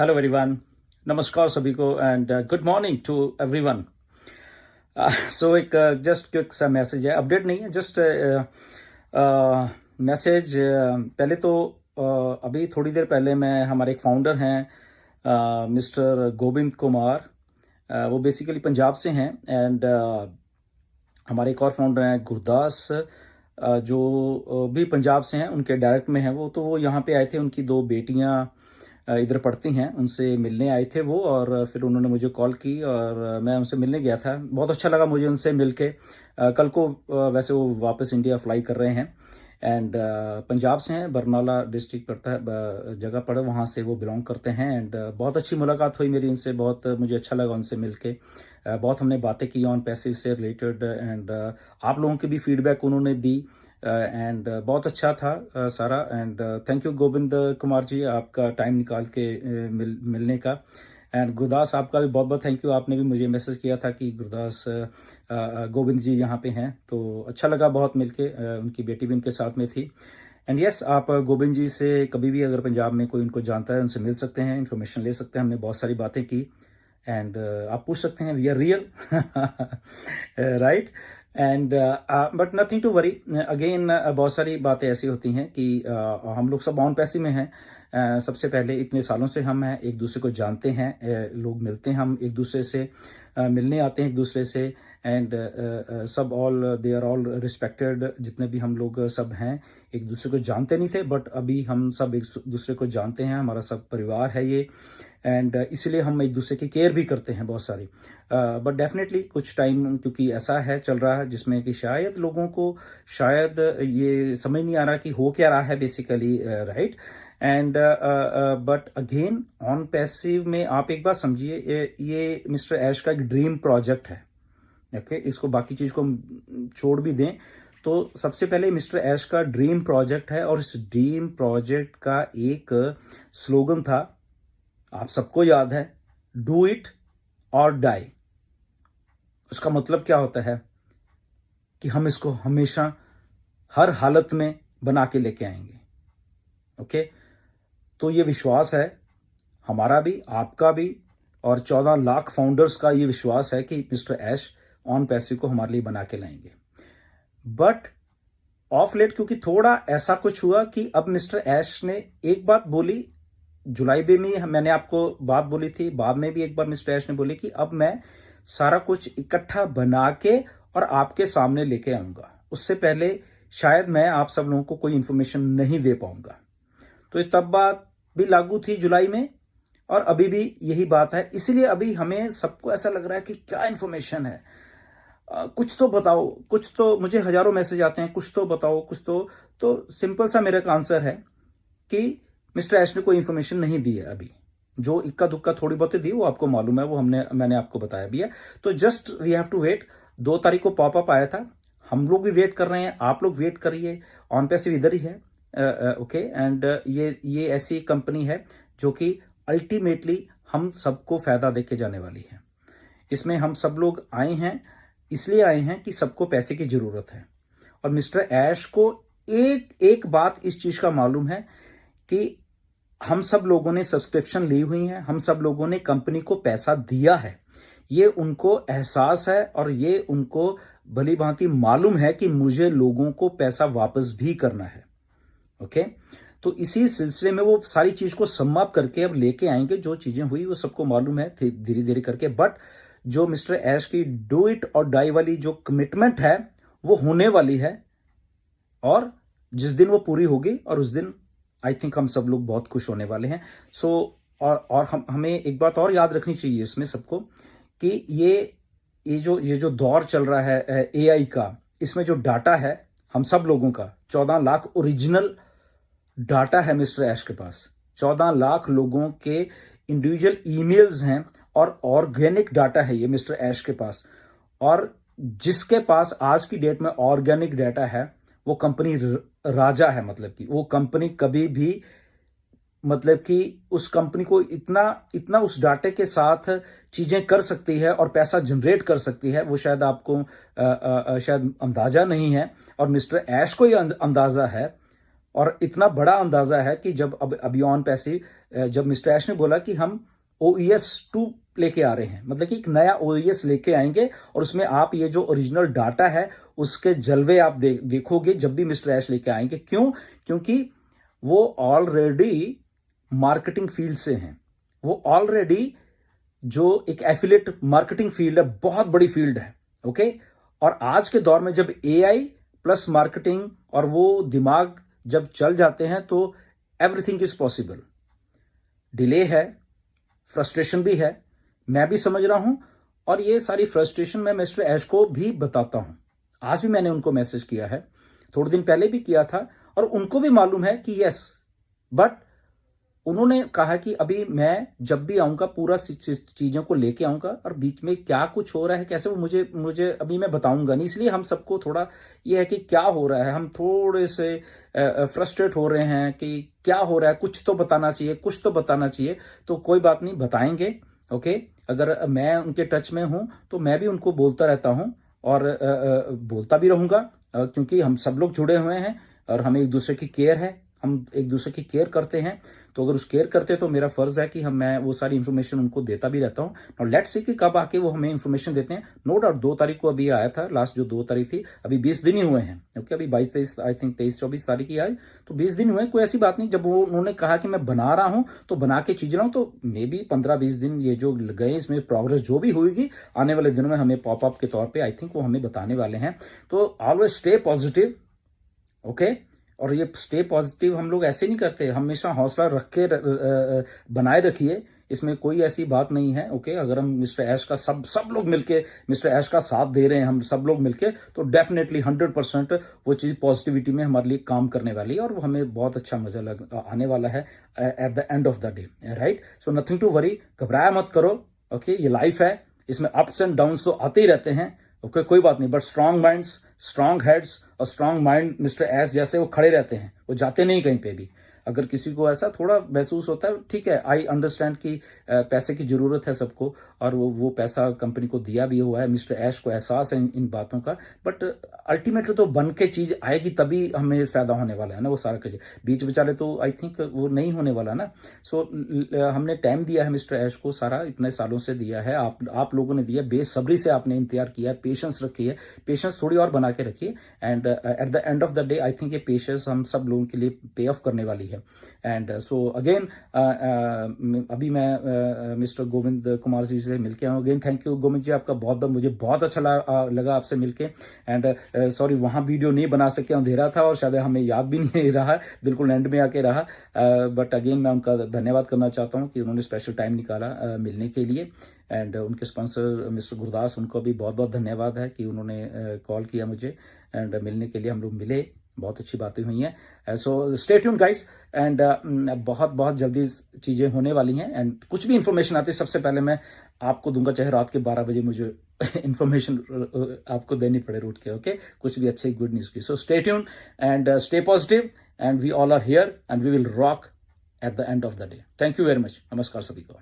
Hello everyone, नमस्कार सभी को and good morning to everyone. So एक जस्ट क्विक सा मैसेज है, अपडेट नहीं है, जस्ट मैसेज। पहले तो अभी थोड़ी देर पहले मैं हमारे एक फाउंडर हैं मिस्टर गोविंद कुमार, वो बेसिकली पंजाब से हैं एंड हमारे एक और फाउंडर हैं गुरदास, जो भी पंजाब से हैं, उनके डायरेक्ट में हैं वो यहाँ पे आए थे। उनकी दो बेटियां इधर पढ़ती हैं, उनसे मिलने आए थे वो, और फिर उन्होंने मुझे कॉल की और मैं उनसे मिलने गया था। बहुत अच्छा लगा मुझे उनसे मिलके। कल को वैसे वो वापस इंडिया फ्लाई कर रहे हैं एंड पंजाब से हैं, बरनाला डिस्ट्रिक्ट पड़ता है जगह पड़े, वहाँ से वो बिलोंग करते हैं एंड बहुत अच्छी मुलाकात हुई मेरी उनसे। बहुत मुझे अच्छा लगा उनसे मिलके। बहुत हमने बातें की ऑन पैसिव से रिलेटेड एंड आप लोगों की भी फीडबैक उन्होंने दी एंड बहुत अच्छा था सारा। And thank you Govind Kumar ji, आपका टाइम निकाल के मिलने का। एंड गुरदास, आपका भी बहुत बहुत थैंक यू। आपने भी मुझे मैसेज किया था कि गुरदास गोविंद जी यहाँ पे हैं, तो अच्छा लगा बहुत मिलके। उनकी बेटी भी उनके साथ में थी। एंड यस, आप गोविंद जी से कभी भी अगर पंजाब में कोई उनको जानता है, उनसे मिल सकते हैं, इन्फॉर्मेशन ले सकते हैं। हमने बहुत सारी बातें की एंड आप पूछ सकते हैं, we are real right. And but nothing to worry again. बहुत सारी बातें ऐसी होती हैं कि हम लोग सब ऑन पैसे में हैं। सबसे पहले इतने सालों से हम हैं, एक दूसरे को जानते हैं, लोग मिलते हैं, हम एक दूसरे से मिलने आते हैं एक दूसरे से एंड सब all they are all respected. जितने भी हम लोग सब हैं, एक दूसरे को जानते नहीं थे, बट अभी हम सब एक दूसरे को जानते हैं। हमारा सब परिवार है ये एंड इसलिए हम एक दूसरे की केयर भी करते हैं बहुत सारी। बट डेफिनेटली कुछ टाइम क्योंकि ऐसा है चल रहा है जिसमें कि शायद लोगों को शायद ये समझ नहीं आ रहा कि हो क्या रहा है basically, right. And but again on passive में आप एक बात समझिए, ये मिस्टर ऐश का एक ड्रीम प्रोजेक्ट है। ओके, इसको बाकी चीज को छोड़ भी दें तो सबसे पहले मिस्टर ऐश का ड्रीम प्रोजेक्ट है और इस ड्रीम प्रोजेक्ट का एक स्लोगन था, आप सबको याद है, डू इट और डाई। उसका मतलब क्या होता है कि हम इसको हमेशा हर हालत में बना के लेके आएंगे। ओके, तो ये विश्वास है हमारा भी, आपका भी, और 14 लाख फाउंडर्स का ये विश्वास है कि मिस्टर ऐश ऑन पैसिव को हमारे लिए बना के लाएंगे। बट ऑफ लेट क्योंकि थोड़ा ऐसा कुछ हुआ कि अब मिस्टर ऐश ने एक बात बोली, जुलाई में मैंने आपको बात बोली थी, बाद में भी एक बार मिस्टर ऐश ने बोली कि अब मैं सारा कुछ इकट्ठा बना के और आपके सामने लेके आऊंगा। उससे पहले शायद मैं आप सब लोगों को कोई इंफॉर्मेशन नहीं दे पाऊंगा। तो ये तब बात भी लागू थी जुलाई में और अभी भी यही बात है। इसलिए अभी हमें सबको ऐसा लग रहा है कि क्या इंफॉर्मेशन है, कुछ तो बताओ, कुछ तो। मुझे हजारों मैसेज आते हैं, कुछ तो बताओ, कुछ तो सिंपल सा मेरा आंसर है कि मिस्टर ऐश ने कोई इंफॉर्मेशन नहीं दी है अभी। जो इक्का दुक्का थोड़ी बहुत दी वो आपको मालूम है, वो मैंने आपको बताया भी है। तो just we have to wait. 2 तारीख को पॉपअप आया था, हम लोग भी वेट कर रहे हैं, आप लोग वेट करिए। ऑन पैसिव इधर ही है। ओके, एंड ये ऐसी कंपनी है जो कि अल्टीमेटली हम सबको फायदा देके जाने वाली है। इसमें हम सब लोग आए हैं, इसलिए आए हैं कि सबको पैसे की जरूरत है। और मिस्टर ऐश को एक बात इस चीज का मालूम है कि हम सब लोगों ने सब्सक्रिप्शन ली हुई है, हम सब लोगों ने कंपनी को पैसा दिया है, ये उनको एहसास है और ये उनको भली भांति मालूम है कि मुझे लोगों को पैसा वापस भी करना है। ओके, तो इसी सिलसिले में वो सारी चीज को समाप्त करके अब लेके आएंगे। जो चीजें हुई वो सबको मालूम है धीरे धीरे करके। बट जो मिस्टर ऐश की डू इट और डाई वाली जो कमिटमेंट है वो होने वाली है, और जिस दिन वो पूरी होगी और उस दिन आई थिंक हम सब लोग बहुत खुश होने वाले हैं। सो और हमें एक बात और याद रखनी चाहिए इसमें सबको कि ये जो दौर चल रहा है एआई का, इसमें जो डाटा है हम सब लोगों का 14 लाख ओरिजिनल डाटा है मिस्टर ऐश के पास। 14 लाख लोगों के इंडिविजुअल ईमेल्स हैं और ऑर्गेनिक डाटा है ये मिस्टर ऐश के पास। और जिसके पास आज की डेट में ऑर्गेनिक डाटा है वो कंपनी राजा है। मतलब कि वो कंपनी कभी भी, मतलब कि उस कंपनी को इतना उस डाटे के साथ चीजें कर सकती है और पैसा जनरेट कर सकती है, वो शायद आपको शायद अंदाजा नहीं है। और मिस्टर ऐश को ये अंदाजा है, और इतना बड़ा अंदाजा है कि जब अब बियॉन्ड पैसिव जब मिस्टर ऐश ने बोला कि हम OES 2 लेके आ रहे हैं, मतलब कि एक नया OES लेके आएंगे और उसमें आप ये जो ओरिजिनल डाटा है उसके जलवे आप देखोगे जब भी मिस्टर ऐश लेके आएंगे। क्यों? क्योंकि वो ऑलरेडी मार्केटिंग फील्ड से हैं, वो ऑलरेडी जो एक एफिलिएट मार्केटिंग फील्ड है, बहुत बड़ी फील्ड है। ओके, और आज के दौर में जब AI प्लस मार्केटिंग और वो दिमाग जब चल जाते हैं तो एवरीथिंग इज पॉसिबल। डिले है, फ्रस्ट्रेशन भी है, मैं भी समझ रहा हूं, और ये सारी फ्रस्ट्रेशन मैं मिस्टर ऐश को भी बताता हूं। आज भी मैंने उनको मैसेज किया है, थोड़े दिन पहले भी किया था, और उनको भी मालूम है कि यस, बट उन्होंने कहा कि अभी मैं जब भी आऊंगा पूरा चीजों को लेके आऊंगा, और बीच में क्या कुछ हो रहा है कैसे वो मुझे अभी मैं बताऊंगा नहीं। इसलिए हम सबको थोड़ा ये है कि क्या हो रहा है, हम थोड़े से फ्रस्ट्रेट हो रहे हैं कि क्या हो रहा है, कुछ तो बताना चाहिए, कुछ तो बताना चाहिए। तो कोई बात नहीं, बताएंगे। ओके, अगर मैं उनके टच में हूं तो मैं भी उनको बोलता रहता हूं, और बोलता भी रहूंगा, क्योंकि हम सब लोग जुड़े हुए हैं और हमें एक दूसरे की केयर है, हम एक दूसरे की केयर करते हैं। तो अगर उस केयर करते हैं तो मेरा फर्ज है कि मैं वो सारी इन्फॉर्मेशन उनको देता भी रहता हूँ। और लेट्स सी कि कब आके वो हमें इन्फॉर्मेशन देते हैं। नो डाउट 2 तारीख को अभी आया था, लास्ट जो 2 तारीख थी, अभी 20 दिन ही हुए हैं। ओके, अभी 22-23 आई थिंक 23-24 तारीख ही आई, तो 20 दिन हुए, कोई ऐसी बात नहीं। जब वो उन्होंने कहा कि मैं बना रहा हूं तो बना के चीज रहा हूं, तो मे बी 15-20 दिन ये जो गए, इसमें प्रोग्रेस जो भी हुई आने वाले दिनों में हमें पॉपअप के तौर पर आई थिंक वो हमें बताने वाले हैं। तो ऑलवेज स्टे पॉजिटिव। ओके, और ये स्टे पॉजिटिव हम लोग ऐसे नहीं करते, हमेशा हौसला रख के बनाए रखिए, इसमें कोई ऐसी बात नहीं है। ओके, अगर हम मिस्टर ऐश का सब लोग मिलके मिस्टर ऐश का साथ दे रहे हैं, हम सब लोग मिलके, तो डेफिनेटली 100% वो चीज पॉजिटिविटी में हमारे लिए काम करने वाली है, और वो हमें बहुत अच्छा मजा आने वाला है at the end of the day. Right, so nothing to worry, घबराया मत करो। ओके, ये लाइफ है, इसमें अप्स एंड डाउन्स तो आते ही रहते हैं। ओके, कोई बात नहीं, but strong minds, strong heads और स्ट्रांग माइंड मिस्टर एस जैसे वो खड़े रहते हैं, वो जाते नहीं कहीं पे भी। अगर किसी को ऐसा थोड़ा महसूस होता है, ठीक है, आई अंडरस्टैंड कि पैसे की जरूरत है सबको, और वो पैसा कंपनी को दिया भी हुआ है, मिस्टर ऐश को एहसास है इन बातों का, बट अल्टीमेटली तो बन के चीज आएगी तभी हमें फायदा होने वाला है ना। वो सारा कुछ बीच बेचारे तो आई थिंक वो नहीं होने वाला ना। सो हमने टाइम दिया है मिस्टर ऐश को, सारा इतने सालों से दिया है, आप लोगों ने दिया, बेसब्री से आपने इंतजार किया, पेशेंस रखी है, पेशेंस थोड़ी और बना के रखिए, and eight the end of the day I think ये पेशेंस हम सब लोगों के लिए पे ऑफ करने वाली है। एंड सो अगेन अभी मैं मिस्टर गोविंद कुमार जी से मिलके आऊँ। अगेन थैंक यू गोविंद जी, आपका बहुत बहुत, मुझे बहुत अच्छा लगा आपसे मिलके। एंड सॉरी वहाँ वीडियो नहीं बना सके, अंधेरा था और शायद हमें याद भी नहीं रहा, बिल्कुल एंड में आके रहा, बट अगेन मैं उनका धन्यवाद करना चाहता हूँ कि उन्होंने स्पेशल टाइम निकाला मिलने के लिए। एंड उनके स्पॉन्सर मिस्टर गुरदास, उनको भी बहुत बहुत धन्यवाद है कि उन्होंने कॉल किया मुझे एंड मिलने के लिए, हम लोग मिले, बहुत अच्छी बातें हुई हैं। सो स्टे ट्यून्ड गाइस, एंड बहुत बहुत जल्दी चीज़ें होने वाली हैं, एंड कुछ भी इंफॉर्मेशन आती है सबसे पहले मैं आपको दूंगा, चाहे रात के 12 बजे मुझे इंफॉर्मेशन आपको देनी पड़े रूट के। ओके, कुछ भी अच्छे गुड न्यूज़ की। So stay tuned and stay positive, and we all are here and we will rock at the end of the day. Thank you very much, नमस्कार सभी को।